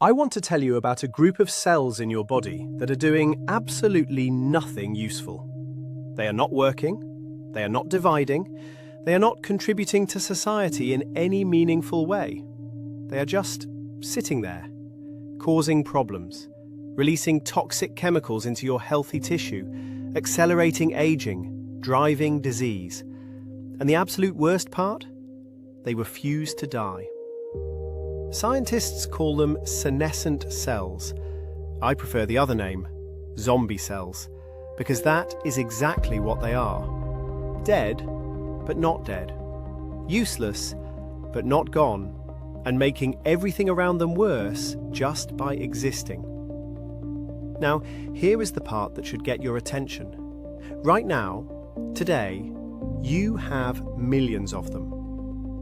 I want to tell you about a group of cells in your body that are doing absolutely nothing useful. They are not working, they are not dividing, they are not contributing to society in any meaningful way. They are just sitting there, causing problems, releasing toxic chemicals into your healthy tissue, accelerating aging, driving disease. And the absolute worst part? They refuse to die. Scientists call them senescent cells. I prefer the other name, zombie cells, because that is exactly what they are. Dead, but not dead. Useless, but not gone, and making everything around them worse just by existing. Now, here is the part that should get your attention. Right now, today, you have millions of them.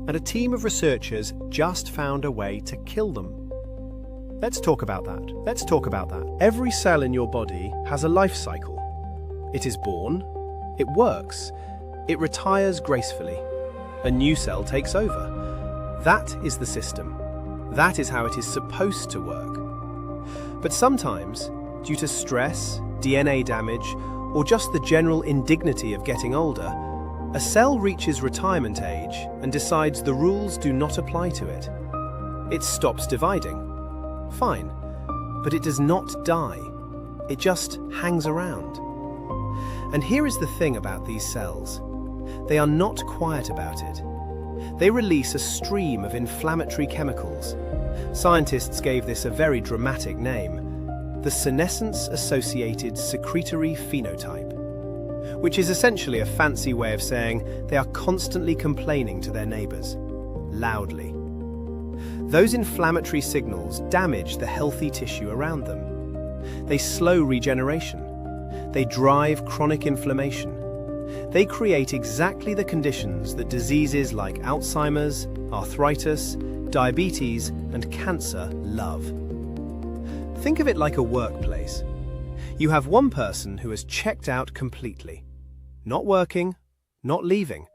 And a team of researchers just found a way to kill them. Let's talk about that. Every cell in your body has a life cycle. It is born, it works, it retires gracefully. A new cell takes over. That is the system. That is how it is supposed to work. But sometimes, due to stress, DNA damage, or just the general indignity of getting older, a cell reaches retirement age and decides the rules do not apply to it. It stops dividing. Fine, but it does not die. It just hangs around. And here is the thing about these cells. They are not quiet about it. They release a stream of inflammatory chemicals. Scientists gave this a very dramatic name, the senescence-associated secretory phenotype, which is essentially a fancy way of saying they are constantly complaining to their neighbours, loudly. Those inflammatory signals damage the healthy tissue around them. They slow regeneration. They drive chronic inflammation. They create exactly the conditions that diseases like Alzheimer's, arthritis, diabetes, and cancer love. Think of it like a workplace. You have one person who has checked out completely. Not working, not leaving,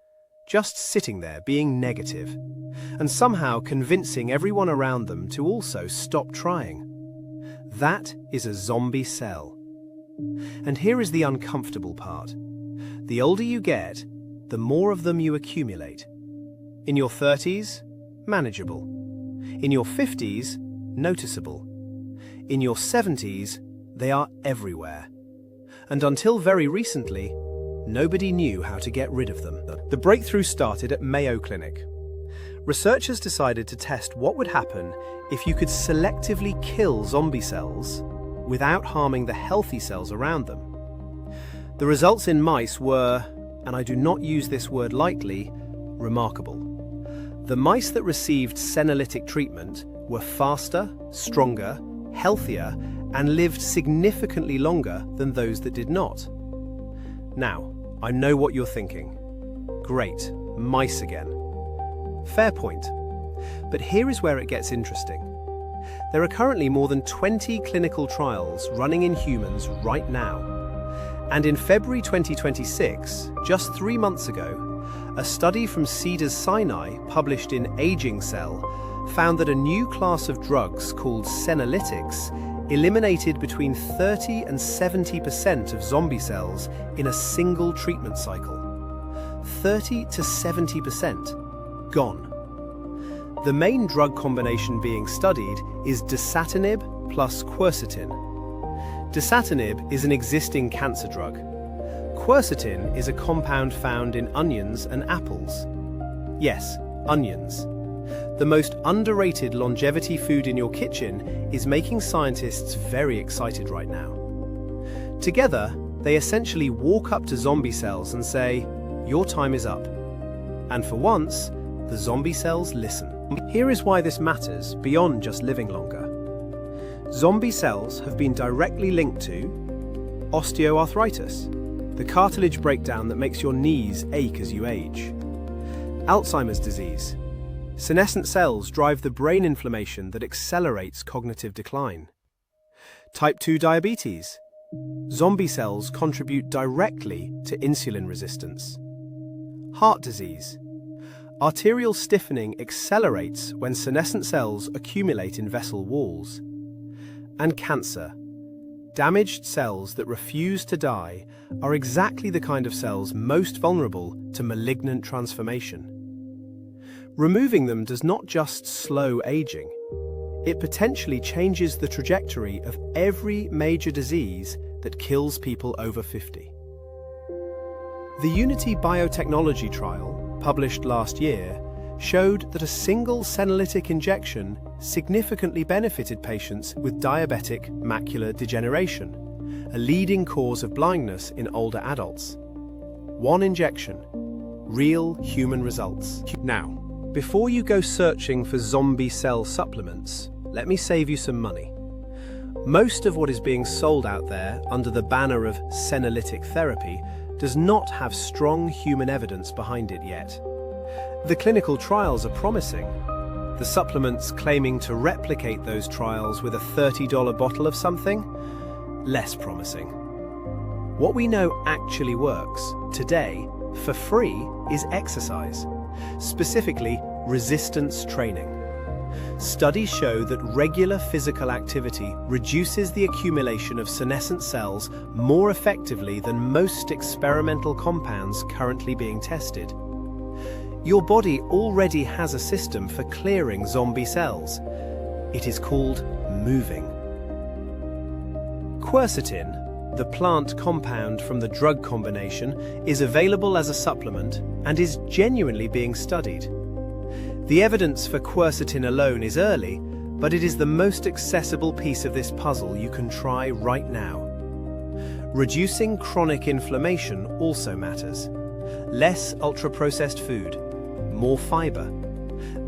just sitting there being negative, and somehow convincing everyone around them to also stop trying. That is a zombie cell. And here is the uncomfortable part. The older you get, the more of them you accumulate. In your 30s, manageable. In your 50s, noticeable. In your 70s, they are everywhere. And until very recently, nobody knew how to get rid of them. The breakthrough started at Mayo Clinic. Researchers decided to test what would happen if you could selectively kill zombie cells without harming the healthy cells around them. The results in mice were, and I do not use this word lightly, remarkable. The mice that received senolytic treatment were faster, stronger, healthier, and lived significantly longer than those that did not. Now, I know what you're thinking. Great, mice again. Fair point. But here is where it gets interesting. There are currently more than 20 clinical trials running in humans right now. And in February 2026, just 3 months ago, a study from Cedars-Sinai published in Aging Cell found that a new class of drugs called Senolytics eliminated between 30 and 70% of zombie cells in a single treatment cycle. 30 to 70% gone. The main drug combination being studied is dasatinib plus quercetin. Dasatinib is an existing cancer drug. Quercetin is a compound found in onions and apples. Yes, onions. The most underrated longevity food in your kitchen is making scientists very excited right now. Together, they essentially walk up to zombie cells and say, "Your time is up." And for once, the zombie cells listen. Here is why this matters beyond just living longer. Zombie cells have been directly linked to osteoarthritis, the cartilage breakdown that makes your knees ache as you age; Alzheimer's disease. Senescent cells drive the brain inflammation that accelerates cognitive decline. Type 2 diabetes. Zombie cells contribute directly to insulin resistance. Heart disease. Arterial stiffening accelerates when senescent cells accumulate in vessel walls. and cancer. Damaged cells that refuse to die are exactly the kind of cells most vulnerable to malignant transformation. Removing them does not just slow aging, it potentially changes the trajectory of every major disease that kills people over 50. The Unity biotechnology trial, published last year, showed that a single senolytic injection significantly benefited patients with diabetic macular degeneration, a leading cause of blindness in older adults. One injection, real human results. Now, before you go searching for zombie cell supplements, let me save you some money. Most of what is being sold out there under the banner of senolytic therapy does not have strong human evidence behind it yet. The clinical trials are promising, the supplements claiming to replicate those trials with a $30 bottle of something, less promising. What we know actually works today, for free, is exercise, specifically resistance training. Studies show that regular physical activity reduces the accumulation of senescent cells more effectively than most experimental compounds currently being tested. Your body already has a system for clearing zombie cells. It is called moving. Quercetin, the plant compound from the drug combination, is available as a supplement and is genuinely being studied. The evidence for quercetin alone is early, but it is the most accessible piece of this puzzle you can try right now. Reducing chronic inflammation also matters. Less ultra-processed food, more fiber,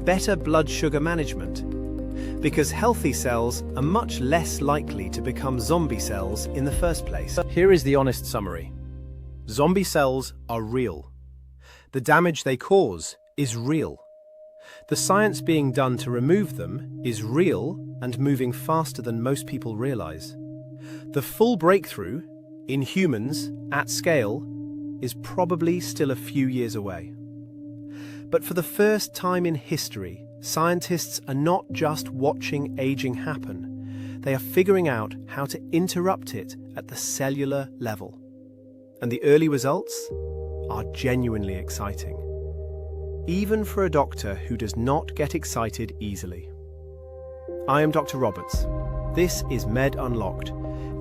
better blood sugar management, because healthy cells are much less likely to become zombie cells in the first place. Here is the honest summary. Zombie cells are real. The damage they cause is real. The science being done to remove them is real and moving faster than most people realize. The full breakthrough, in humans, at scale, is probably still a few years away. But for the first time in history, scientists are not just watching aging happen, they are figuring out how to interrupt it at the cellular level. And the early results are genuinely exciting. Even for a doctor who does not get excited easily. I am Dr. Roberts. This is Med Unlocked.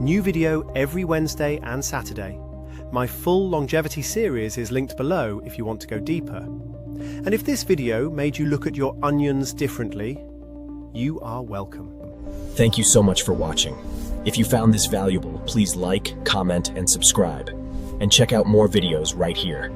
New video every Wednesday and Saturday. My full longevity series is linked below if you want to go deeper. And if this video made you look at your onions differently, you are welcome. Thank you so much for watching. If you found this valuable, please like, comment, and subscribe. And check out more videos right here.